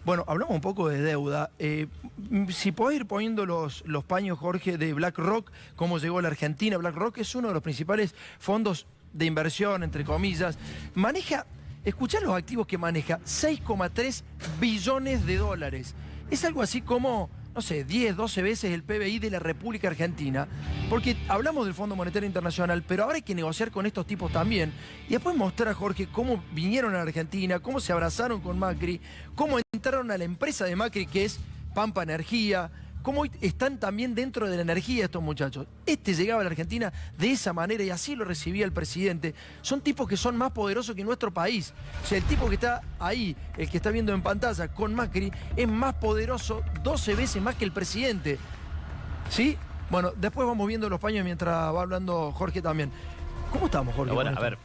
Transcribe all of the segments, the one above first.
Bueno, hablamos un poco de deuda. Si podés ir poniendo los paños, Jorge, de BlackRock, cómo llegó a la Argentina. BlackRock es uno de los principales fondos de inversión, entre comillas. Maneja, escuchá los activos que maneja, 6,3 billones de dólares. Es algo así como, no sé, 10, 12 veces el PBI de la República Argentina, porque hablamos del Fondo Monetario Internacional, pero ahora hay que negociar con estos tipos también, y después mostrar a Jorge cómo vinieron a la Argentina, cómo se abrazaron con Macri, cómo entraron a la empresa de Macri, que es Pampa Energía, cómo están también dentro de la energía estos muchachos. Este llegaba a la Argentina de esa manera y así lo recibía el presidente. Son tipos que son más poderosos que nuestro país. O sea, el tipo que está ahí, el que está viendo en pantalla con Macri, es más poderoso 12 veces más que el presidente. ¿Sí? Bueno, después vamos viendo los paños mientras va hablando Jorge también. ¿Cómo estamos, Jorge? Bueno, a ver,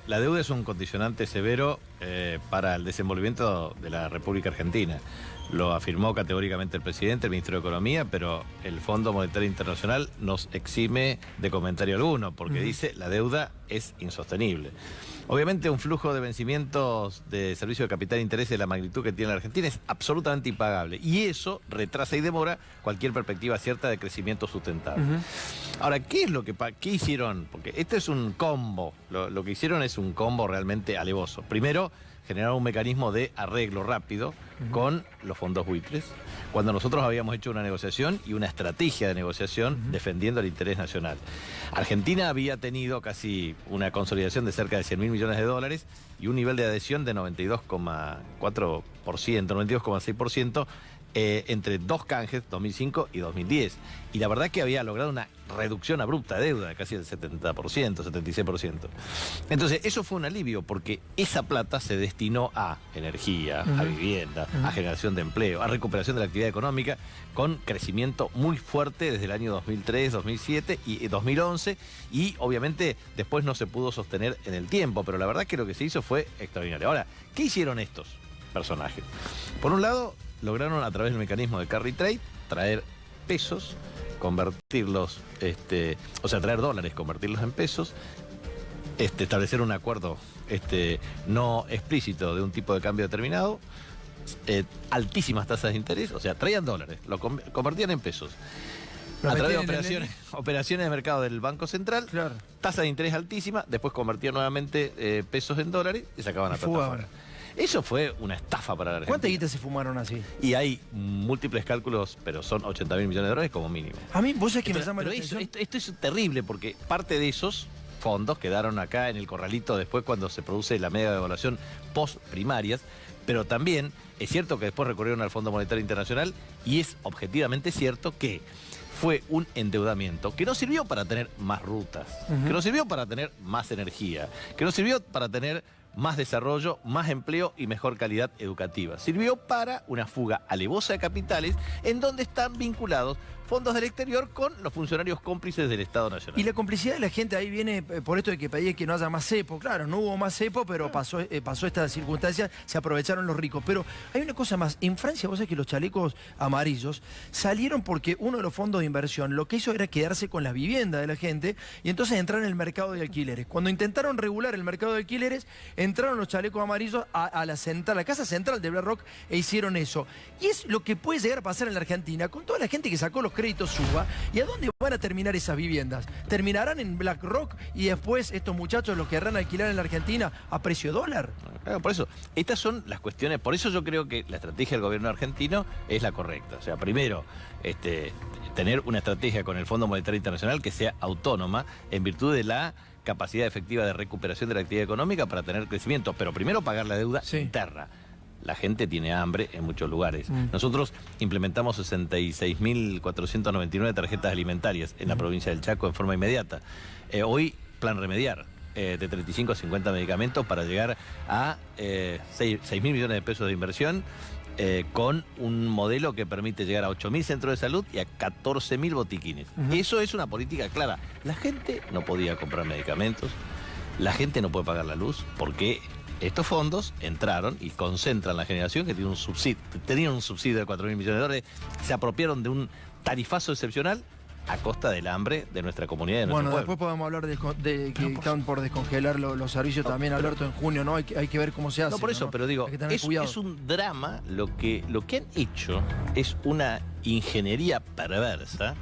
la deuda es un condicionante severo para el desenvolvimiento de la República Argentina. Lo afirmó categóricamente el presidente, el ministro de Economía, pero el Fondo Monetario Internacional nos exime de comentario alguno, porque dice la deuda es insostenible. Obviamente un flujo de vencimientos de servicio de capital e interés de la magnitud que tiene la Argentina es absolutamente impagable, y eso retrasa y demora cualquier perspectiva cierta de crecimiento sustentable. Ahora, ¿qué es lo que qué hicieron? Porque este es un combo, lo que hicieron es un combo realmente alevoso. Primero, generar un mecanismo de arreglo rápido con los fondos buitres, cuando nosotros habíamos hecho una negociación y una estrategia de negociación defendiendo el interés nacional. Argentina había tenido casi una consolidación de cerca de 100.000 millones de dólares y un nivel de adhesión de 92,4%, 92,6%, entre dos canjes, 2005 y 2010. Y la verdad que había logrado una reducción abrupta de deuda, de casi el 70%, 76%. Entonces, eso fue un alivio, porque esa plata se destinó a energía, a vivienda, a generación de empleo, a recuperación de la actividad económica, con crecimiento muy fuerte desde el año 2003, 2007 y 2011, y obviamente después no se pudo sostener en el tiempo, pero la verdad que lo que se hizo fue extraordinario. Ahora, ¿qué hicieron estos personajes? Por un lado, lograron a través del mecanismo de carry trade traer pesos, convertirlos, o sea, traer dólares, convertirlos en pesos, establecer un acuerdo no explícito de un tipo de cambio determinado, altísimas tasas de interés, o sea, traían dólares, lo convertían en pesos. A través de operaciones de mercado del Banco Central, tasa de interés altísima, después convertían nuevamente pesos en dólares y sacaban la plata afuera. Eso fue una estafa para la Argentina. ¿Cuántas guitas se fumaron así? Y hay múltiples cálculos, pero son 80.000 millones de dólares como mínimo. A mí, vos sabés que me llama la atención. Esto es terrible, porque parte de esos fondos quedaron acá en el corralito después cuando se produce la mega devaluación post primarias, pero también es cierto que después recurrieron al Fondo Monetario Internacional, y es objetivamente cierto que fue un endeudamiento que no sirvió para tener más rutas, que no sirvió para tener más energía, que no sirvió para tener más desarrollo, más empleo y mejor calidad educativa. Sirvió para una fuga alevosa de capitales en donde están vinculados fondos del exterior con los funcionarios cómplices del Estado Nacional. Y la complicidad de la gente ahí viene por esto de que pedía que no haya más cepo. Claro, no hubo más cepo, pero pasó esta circunstancia, se aprovecharon los ricos. Pero hay una cosa más. En Francia, vos sabés que los chalecos amarillos salieron porque uno de los fondos de inversión lo que hizo era quedarse con las viviendas de la gente y entonces entrar en el mercado de alquileres. Cuando intentaron regular el mercado de alquileres, entraron los chalecos amarillos a la casa central de BlackRock e hicieron eso. Y es lo que puede llegar a pasar en la Argentina con toda la gente que sacó los créditos suba. ¿Y a dónde van a terminar esas viviendas? ¿Terminarán en BlackRock y después estos muchachos los querrán alquilar en la Argentina a precio dólar? Claro, por eso, estas son las cuestiones, por eso yo creo que la estrategia del gobierno argentino es la correcta. O sea, primero, tener una estrategia con el Fondo Monetario Internacional que sea autónoma en virtud de la capacidad efectiva de recuperación de la actividad económica para tener crecimiento, pero primero pagar la deuda interna. La gente tiene hambre en muchos lugares. Nosotros implementamos 66.499 tarjetas alimentarias en la provincia del Chaco en forma inmediata. Hoy, plan remediar, de 35 a 50 medicamentos para llegar a 6.000 millones de pesos de inversión, con un modelo que permite llegar a 8.000 centros de salud y a 14.000 botiquines. Eso es una política clara. La gente no podía comprar medicamentos, la gente no puede pagar la luz, porque estos fondos entraron y concentran la generación que tenían un subsidio de 4.000 millones de dólares, se apropiaron de un tarifazo excepcional a costa del hambre de nuestra comunidad y de nuestro Bueno, pueblo. después podemos hablar de que están por descongelar los servicios también, Alberto, en junio, ¿no? Hay que ver cómo se hace. No, por eso, ¿no? pero digo, Hay que tener es cuidado. un drama. Lo que han hecho es una ingeniería perversa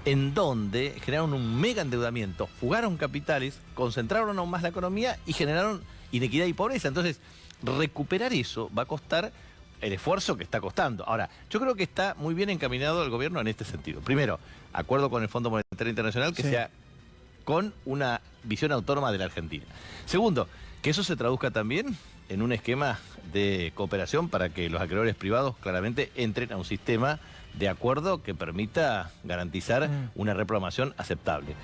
en donde generaron un mega endeudamiento, fugaron capitales, concentraron aún más la economía y generaron inequidad y pobreza. Entonces, recuperar eso va a costar el esfuerzo que está costando. Ahora, yo creo que está muy bien encaminado el gobierno en este sentido. Primero, acuerdo con el Fondo Monetario Internacional que Sí. sea con una visión autónoma de la Argentina. Segundo, que eso se traduzca también en un esquema de cooperación para que los acreedores privados claramente entren a un sistema de acuerdo que permita garantizar una reprogramación aceptable.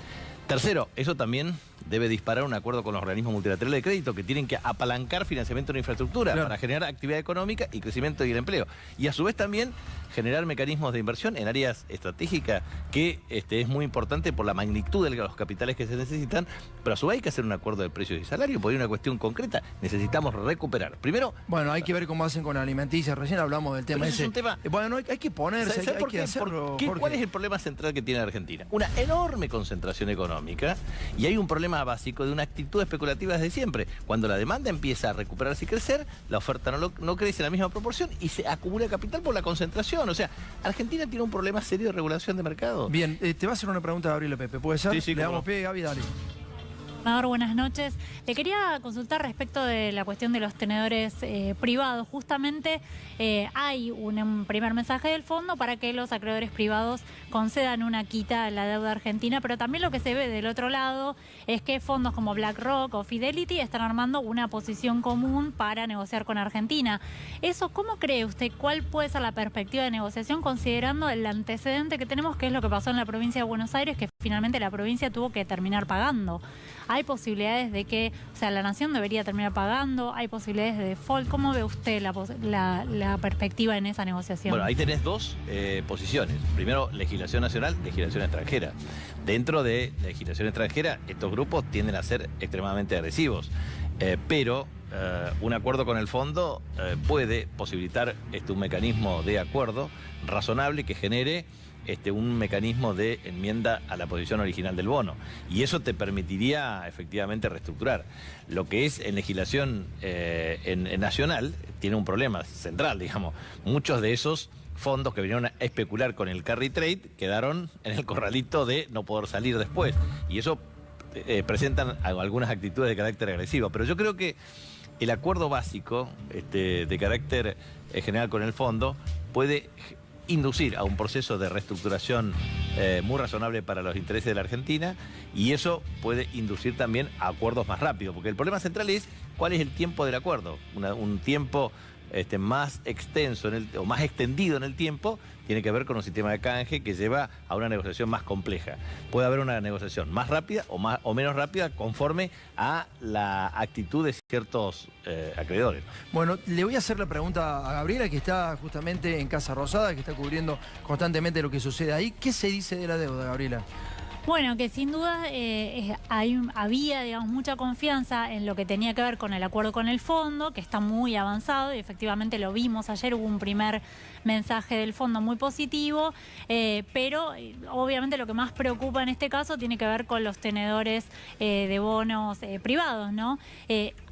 Tercero, eso también debe disparar un acuerdo con los organismos multilaterales de crédito que tienen que apalancar financiamiento de la infraestructura Claro. para generar actividad económica y crecimiento y el empleo. Y a su vez también generar mecanismos de inversión en áreas estratégicas que es muy importante por la magnitud de los capitales que se necesitan, pero a su vez hay que hacer un acuerdo de precios y salarios, porque hay una cuestión concreta, necesitamos recuperar. Primero... Bueno, hay que ver cómo hacen con la alimenticia. Recién hablamos del tema Pero ese ese. es un tema... Bueno, hay que ponerse, ¿Sabe hay por que qué? hacerlo, Jorge. ¿Cuál es el problema central que tiene la Argentina? Una enorme concentración económica y hay un problema básico de una actitud especulativa desde siempre. Cuando la demanda empieza a recuperarse y crecer, la oferta no crece en la misma proporción y se acumula capital por la concentración. O sea, Argentina tiene un problema serio de regulación de mercado. Bien, te va a hacer una pregunta Gabriela Pepe, ¿puede ser? Sí, Le cómo damos no. pie, Gaby, dale. Buenas noches. Le quería consultar respecto de la cuestión de los tenedores privados. Justamente hay un primer mensaje del fondo para que los acreedores privados concedan una quita a la deuda argentina, pero también lo que se ve del otro lado es que fondos como BlackRock o Fidelity están armando una posición común para negociar con Argentina. ¿Eso cómo cree usted? ¿Cuál puede ser la perspectiva de negociación considerando el antecedente que tenemos, que es lo que pasó en la provincia de Buenos Aires, que finalmente la provincia tuvo que terminar pagando? ¿Hay posibilidades de que, o sea, la nación debería terminar pagando? ¿Hay posibilidades de default? ¿Cómo ve usted la perspectiva en esa negociación? Bueno, ahí tenés dos posiciones. Primero, legislación nacional, legislación extranjera. Dentro de la legislación extranjera, estos grupos tienden a ser extremadamente agresivos. Pero un acuerdo con el fondo puede posibilitar un mecanismo de acuerdo razonable que genere un mecanismo de enmienda a la posición original del bono. Y eso te permitiría efectivamente reestructurar. Lo que es en legislación en nacional tiene un problema central, digamos. Muchos de esos fondos que vinieron a especular con el carry trade quedaron en el corralito de no poder salir después. Y eso presentan algunas actitudes de carácter agresivo. Pero yo creo que el acuerdo básico de carácter general con el fondo puede inducir a un proceso de reestructuración muy razonable para los intereses de la Argentina, y eso puede inducir también a acuerdos más rápidos, porque el problema central es cuál es el tiempo del acuerdo. Un tiempo más extenso o más extendido en el tiempo tiene que ver con un sistema de canje que lleva a una negociación más compleja. Puede haber una negociación más rápida o menos rápida conforme a la actitud de ciertos acreedores. Bueno, le voy a hacer la pregunta a Gabriela, que está justamente en Casa Rosada, que está cubriendo constantemente lo que sucede ahí. ¿Qué se dice de la deuda, Gabriela? Bueno, que sin duda había, digamos, mucha confianza en lo que tenía que ver con el acuerdo con el fondo, que está muy avanzado y efectivamente lo vimos ayer, hubo un primer mensaje del fondo muy positivo, pero obviamente lo que más preocupa en este caso tiene que ver con los tenedores de bonos privados, ¿no?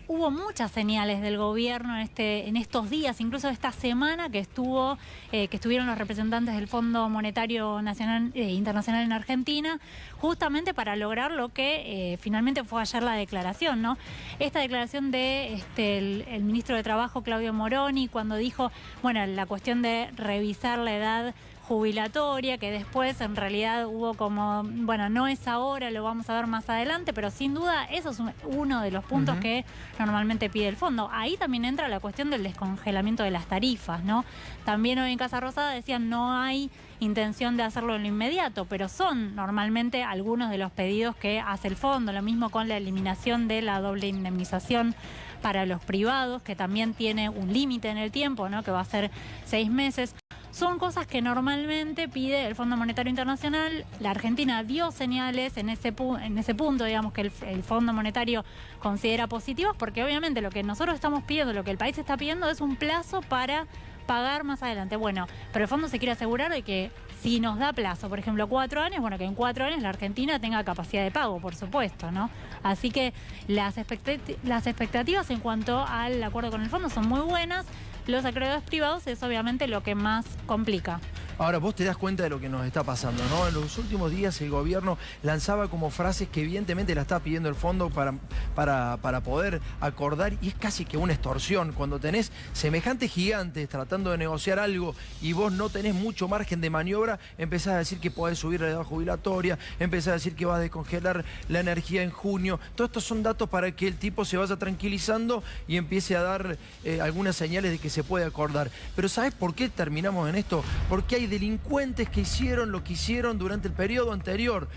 Hubo muchas señales del gobierno en estos días, incluso esta semana que estuvieron los representantes del Fondo Monetario Nacional Internacional en Argentina, justamente para lograr lo que finalmente fue ayer la declaración, ¿no? Esta declaración de el ministro de Trabajo, Claudio Moroni, cuando dijo, bueno, la cuestión de revisar la edad jubilatoria, que después en realidad hubo como, bueno, no es ahora, lo vamos a ver más adelante, pero sin duda eso es uno de los puntos que normalmente pide el fondo. Ahí también entra la cuestión del descongelamiento de las tarifas, ¿no? También hoy en Casa Rosada decían no hay intención de hacerlo en lo inmediato, pero son normalmente algunos de los pedidos que hace el fondo, lo mismo con la eliminación de la doble indemnización para los privados, que también tiene un límite en el tiempo, ¿no? Que va a ser 6 meses. Son cosas que normalmente pide el Fondo Monetario Internacional. La Argentina dio señales en ese punto, digamos, que el Fondo Monetario considera positivos, porque obviamente lo que nosotros estamos pidiendo, lo que el país está pidiendo es un plazo para pagar más adelante. Bueno, pero el fondo se quiere asegurar de que si nos da plazo, por ejemplo, 4 años, bueno, que en 4 años la Argentina tenga capacidad de pago, por supuesto, ¿no? Así que las expectativas en cuanto al acuerdo con el fondo son muy buenas. Los acreedores privados es obviamente lo que más complica. Ahora, vos te das cuenta de lo que nos está pasando, ¿no? En los últimos días el gobierno lanzaba como frases que evidentemente la está pidiendo el fondo para poder acordar, y es casi que una extorsión. Cuando tenés semejantes gigantes tratando de negociar algo y vos no tenés mucho margen de maniobra, empezás a decir que podés subir la edad jubilatoria, empezás a decir que vas a descongelar la energía en junio. Todos estos son datos para que el tipo se vaya tranquilizando y empiece a dar algunas señales de que se puede acordar. Pero ¿sabés por qué terminamos en esto? Porque hay delincuentes que hicieron lo que hicieron durante el periodo anterior.